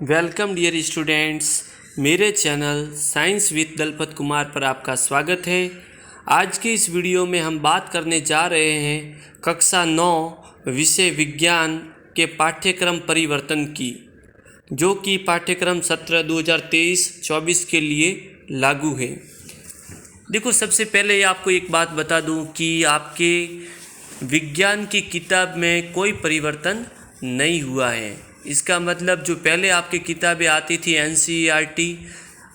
Welcome dear students, मेरे channel science with Dalpat Kumar पर आपका स्वागत है। आज के इस वीडियो में हम बात करने जा रहे हैं कक्षा 9 विषय विज्ञान के पाठ्यक्रम परिवर्तन की, जो कि पाठ्यक्रम सत्र 2023-24 के लिए लागू है। देखो, सबसे पहले आपको एक बात बता दूं कि आपके विज्ञान की किताब में कोई परिवर्तन नहीं हुआ है। इसका मतलब जो पहले आपकी किताबें आती थी NCERT,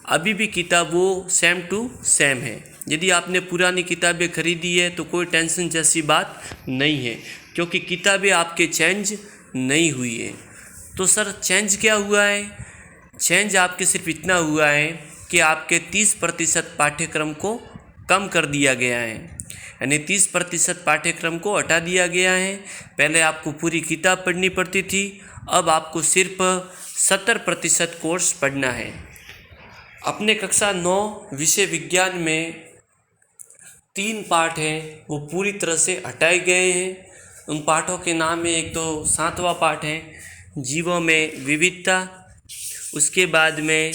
अभी भी किताब वो सेम टू सेम है। यदि आपने पुरानी किताबें खरीदी है तो कोई टेंशन जैसी बात नहीं है, क्योंकि किताबें आपके चेंज नहीं हुई है। तो सर, चेंज क्या हुआ है? चेंज आपके सिर्फ इतना हुआ है कि आपके 30% पाठ्यक्रम को कम कर दिया गया है, यानी 30% पाठ्यक्रम को हटा दिया गया है। पहले आपको पूरी किताब पढ़नी पड़ती थी, अब आपको सिर्फ 70% कोर्स पढ़ना है। अपने कक्षा 9 विषय विज्ञान में 3 पाठ हैं, वो पूरी तरह से हटाए गए हैं। उन पाठों के नाम है, एक तो 7वां पाठ है जीवों में विविधता, उसके बाद में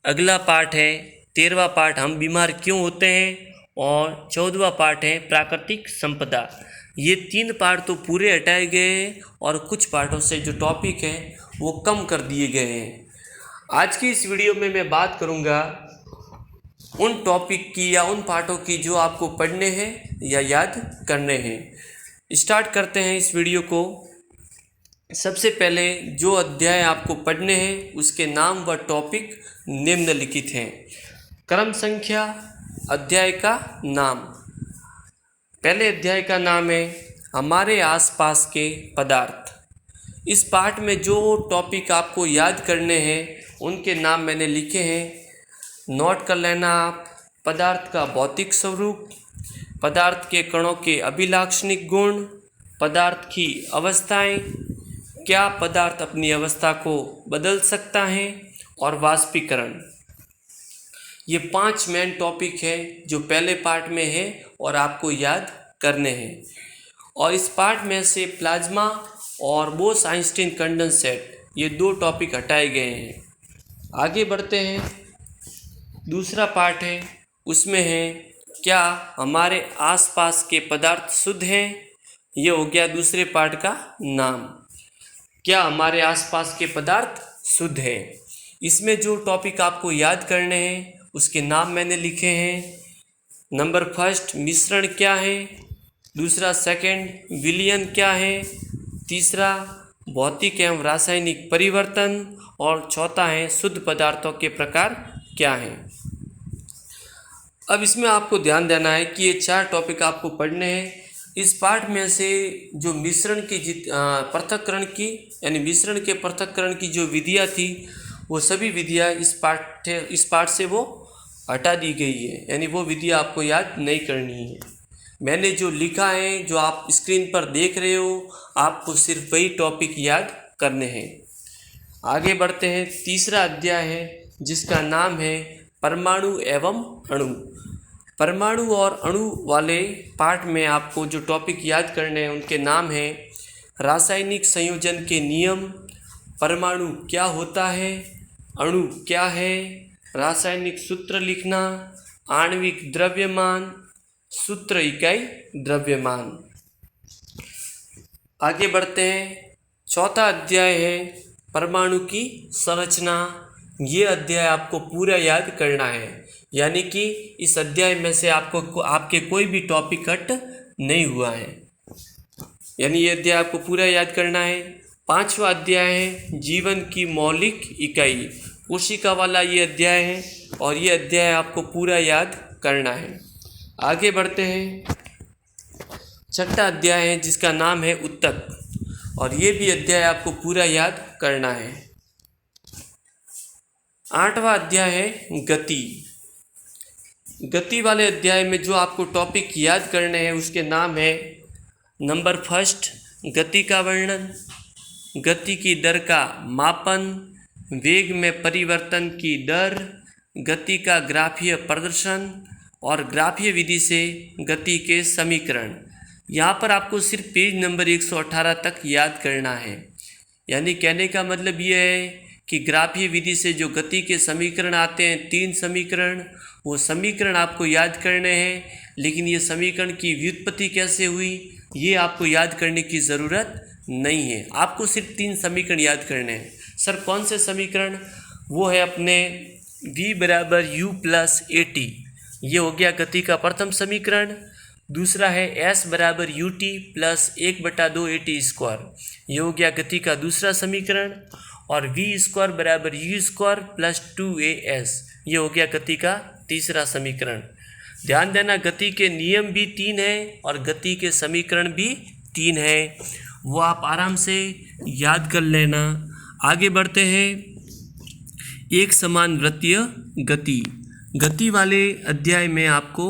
अगला पाठ है 13वां पाठ हम बीमार क्यों होते हैं, और 14वां पाठ है प्राकृतिक संपदा। ये 3 पाठ तो पूरे हटाए गए हैं और कुछ पाठों से जो टॉपिक हैं वो कम कर दिए गए हैं। आज की इस वीडियो में मैं बात करूँगा उन टॉपिक की या उन पाठों की जो आपको पढ़ने हैं या याद करने हैं। स्टार्ट करते हैं इस वीडियो को। सबसे पहले जो अध्याय आपको पढ़ने हैं उसके नाम व टॉपिक निम्नलिखित हैं। क्रम संख्या अध्याय का नाम। पहले अध्याय का नाम है हमारे आसपास के पदार्थ। इस पाठ में जो टॉपिक आपको याद करने हैं उनके नाम मैंने लिखे हैं, नोट कर लेना आप। पदार्थ का भौतिक स्वरूप, पदार्थ के कणों के अभिलाक्षणिक गुण, पदार्थ की अवस्थाएं, क्या पदार्थ अपनी अवस्था को बदल सकता है, और वाष्पीकरण। ये 5 मेन टॉपिक है जो पहले पार्ट में है और आपको याद करने हैं। और इस पार्ट में से प्लाज्मा और बोस-आइंस्टीन कंडेंसेट, ये 2 टॉपिक हटाए गए हैं। आगे बढ़ते हैं। दूसरा पार्ट है, उसमें है क्या हमारे आसपास के पदार्थ शुद्ध हैं। ये हो गया दूसरे पार्ट का नाम, क्या हमारे आसपास के पदार्थ शुद्ध हैं। इसमें जो टॉपिक आपको याद करने हैं उसके नाम मैंने लिखे हैं। नंबर फर्स्ट, मिश्रण क्या है। दूसरा, सेकंड, विलयन क्या है। तीसरा, भौतिक एवं रासायनिक परिवर्तन, और चौथा है शुद्ध पदार्थों के प्रकार क्या हैं। अब इसमें आपको ध्यान देना है कि ये 4 टॉपिक आपको पढ़ने हैं। इस पाठ में से जो मिश्रण की पृथक्करण की, यानी मिश्रण के पृथक्करण की जो विधियाँ थी, वो सभी विधियाँ इस पाठ से वो हटा दी गई है, यानी वो विधियाँ आपको याद नहीं करनी है। मैंने जो लिखा है, जो आप स्क्रीन पर देख रहे हो, आपको सिर्फ वही टॉपिक याद करने हैं। आगे बढ़ते हैं। तीसरा अध्याय है जिसका नाम है परमाणु एवं अणु। परमाणु और अणु वाले पार्ट में आपको जो टॉपिक याद करने हैं उनके नाम हैं रासायनिक संयोजन के नियम, परमाणु क्या होता है, अणु क्या है, रासायनिक सूत्र लिखना, आणविक द्रव्यमान, सूत्र इकाई द्रव्यमान। आगे बढ़ते हैं। चौथा अध्याय है परमाणु की संरचना। ये अध्याय आपको पूरा याद करना है, यानी कि इस अध्याय में से आपके कोई भी टॉपिक कट नहीं हुआ है, यानी ये अध्याय आपको पूरा याद करना है। 5वां अध्याय है जीवन की मौलिक इकाई। कोशिका वाला ये अध्याय है और ये अध्याय आपको पूरा याद करना है। आगे बढ़ते हैं। छठा अध्याय है जिसका नाम है ऊतक, और ये भी अध्याय आपको पूरा याद करना है। 8वां अध्याय है गति। गति वाले अध्याय में जो आपको टॉपिक याद करने हैं उसके नाम है नंबर फर्स्ट, गति का वर्णन, गति की दर का मापन, वेग में परिवर्तन की दर, गति का ग्राफीय प्रदर्शन, और ग्राफीय विधि से गति के समीकरण। यहाँ पर आपको सिर्फ पेज नंबर 118 तक याद करना है। यानी कहने का मतलब ये है कि ग्राफीय विधि से जो गति के समीकरण आते हैं 3 समीकरण, वो समीकरण आपको याद करने हैं, लेकिन ये समीकरण की व्युत्पत्ति कैसे हुई ये आपको याद करने की ज़रूरत नहीं है। आपको सिर्फ 3 समीकरण याद करने हैं। सर कौन से समीकरण? वो है अपने v बराबर u प्लस ए टी, ये हो गया गति का प्रथम समीकरण। दूसरा है s बराबर U T plus 1/2 A T square, ये हो गया गति का दूसरा समीकरण। और v स्क्वायर बराबर यू स्क्वायर प्लस 2as, ये हो गया गति का तीसरा समीकरण। ध्यान देना गति के नियम भी 3 हैं और गति के समीकरण भी 3 हैं, वो आप आराम से याद कर लेना। आगे बढ़ते हैं। एक समान वृत्तीय गति वाले अध्याय में आपको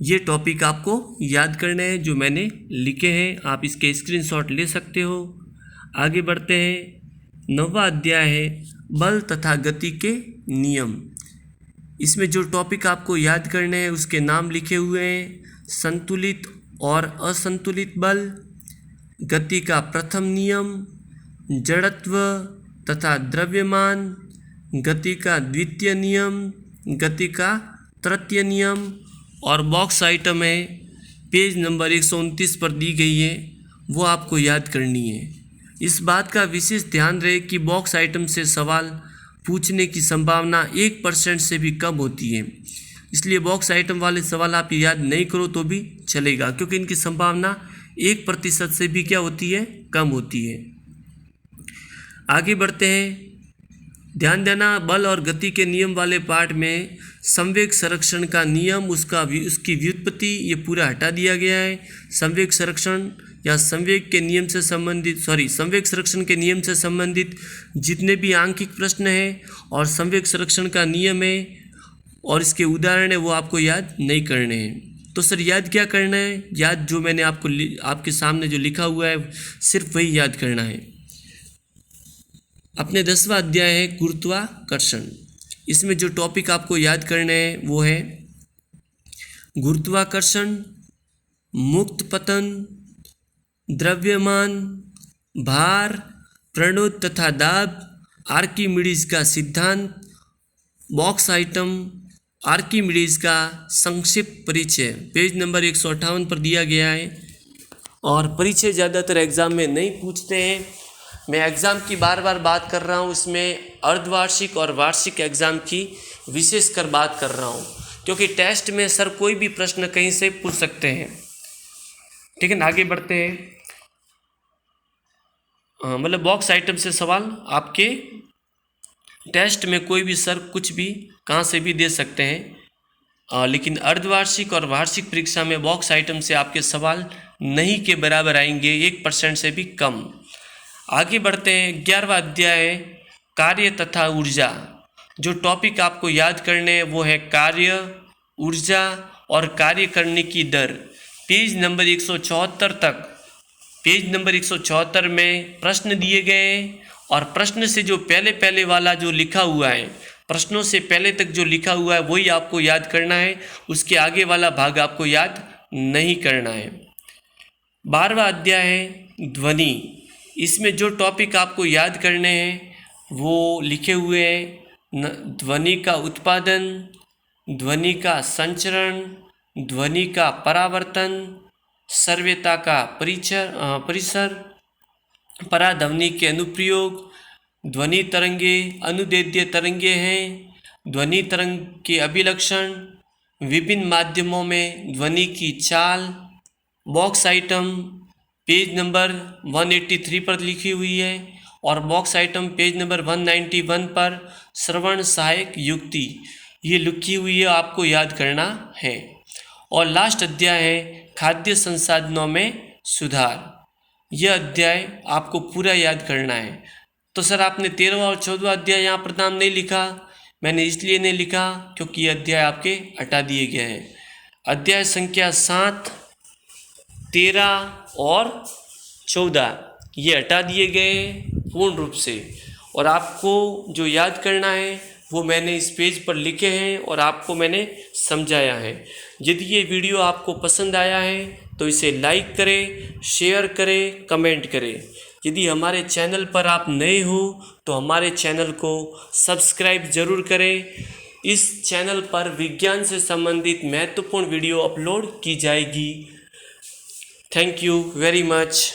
ये टॉपिक आपको याद करने हैं जो मैंने लिखे हैं, आप इसके स्क्रीनशॉट ले सकते हो। आगे बढ़ते हैं। 9वां अध्याय है बल तथा गति के नियम। इसमें जो टॉपिक आपको याद करने हैं उसके नाम लिखे हुए हैं। संतुलित और असंतुलित बल, गति का प्रथम नियम, जड़त्व तथा द्रव्यमान, गति का द्वितीय नियम, गति का तृतीय नियम। और बॉक्स आइटम है पेज नंबर 129 पर दी गई है, वो आपको याद करनी है। इस बात का विशेष ध्यान रहे कि बॉक्स आइटम से सवाल पूछने की संभावना 1% से भी कम होती है, इसलिए बॉक्स आइटम वाले सवाल आप याद नहीं करो तो भी चलेगा, क्योंकि इनकी संभावना 1% से भी क्या होती है, कम होती है। आगे बढ़ते हैं। ध्यान देना बल और गति के नियम वाले पार्ट में संवेग संरक्षण का नियम, उसकी व्युत्पत्ति ये पूरा हटा दिया गया है। संवेग संरक्षण या संवेग संरक्षण के नियम से संबंधित जितने भी आंकिक प्रश्न हैं और संवेग संरक्षण का नियम है और इसके उदाहरण है वो आपको याद नहीं करने हैं। तो सर याद क्या करना है? याद जो मैंने आपके सामने जो लिखा हुआ है सिर्फ वही याद करना है। अपने 10वां अध्याय है गुरुत्वाकर्षण। इसमें जो टॉपिक आपको याद करने हैं वो है गुरुत्वाकर्षण, मुक्त पतन, द्रव्यमान, भार, प्रणोद तथा दाब, आर्किमिडीज का सिद्धांत, बॉक्स आइटम आर्किमिडीज का संक्षिप्त परिचय पेज नंबर 158 पर दिया गया है। और परिचय ज़्यादातर एग्ज़ाम में नहीं पूछते हैं, मैं एग्ज़ाम की बार बार बात कर रहा हूँ, इसमें अर्धवार्षिक और वार्षिक एग्ज़ाम की विशेषकर बात कर रहा हूँ, क्योंकि टेस्ट में सर कोई भी प्रश्न कहीं से पूछ सकते हैं। ठीक है ना, आगे बढ़ते हैं। मतलब बॉक्स आइटम से सवाल आपके टेस्ट में कोई भी सर कुछ भी कहाँ से भी दे सकते हैं, लेकिन अर्धवार्षिक और वार्षिक परीक्षा में बॉक्स आइटम से आपके सवाल नहीं के बराबर आएंगे, 1% से भी कम। आगे बढ़ते हैं। 11वां अध्याय कार्य तथा ऊर्जा। जो टॉपिक आपको याद करने हैं वो है कार्य, ऊर्जा और कार्य करने की दर। पेज नंबर 174 तक, पेज नंबर 174 में प्रश्न दिए गए हैं और प्रश्न से जो पहले वाला जो लिखा हुआ है, प्रश्नों से पहले तक जो लिखा हुआ है वही आपको याद करना है, उसके आगे वाला भाग आपको याद नहीं करना है। 12वां अध्याय है ध्वनि। इसमें जो टॉपिक आपको याद करने हैं वो लिखे हुए हैं ध्वनि का उत्पादन, ध्वनि का संचरण, ध्वनि का परावर्तन, सर्वयता का परिसर, पराध्वनि के अनुप्रयोग, ध्वनि तरंगे अनुदैर्ध्य तरंगे हैं, ध्वनि तरंग के अभिलक्षण, विभिन्न माध्यमों में ध्वनि की चाल। बॉक्स आइटम पेज नंबर 183 पर लिखी हुई है और बॉक्स आइटम पेज नंबर 191 पर श्रवण सहायक युक्ति ये लिखी हुई है, आपको याद करना है। और लास्ट अध्याय है खाद्य संसाधनों में सुधार। यह अध्याय आपको पूरा याद करना है। तो सर आपने 13वां और 14वां अध्याय यहाँ पर नाम नहीं लिखा, मैंने इसलिए नहीं लिखा क्योंकि ये अध्याय आपके हटा दिए गए हैं। अध्याय संख्या 7, 13 और 14 ये हटा दिए गए पूर्ण रूप से, और आपको जो याद करना है वो मैंने इस पेज पर लिखे हैं और आपको मैंने समझाया है। यदि ये वीडियो आपको पसंद आया है तो इसे लाइक करें, शेयर करें, कमेंट करें। यदि हमारे चैनल पर आप नए हो तो हमारे चैनल को सब्सक्राइब जरूर करें। इस चैनल पर विज्ञान से संबंधित महत्वपूर्ण वीडियो अपलोड की जाएगी। Thank you very much.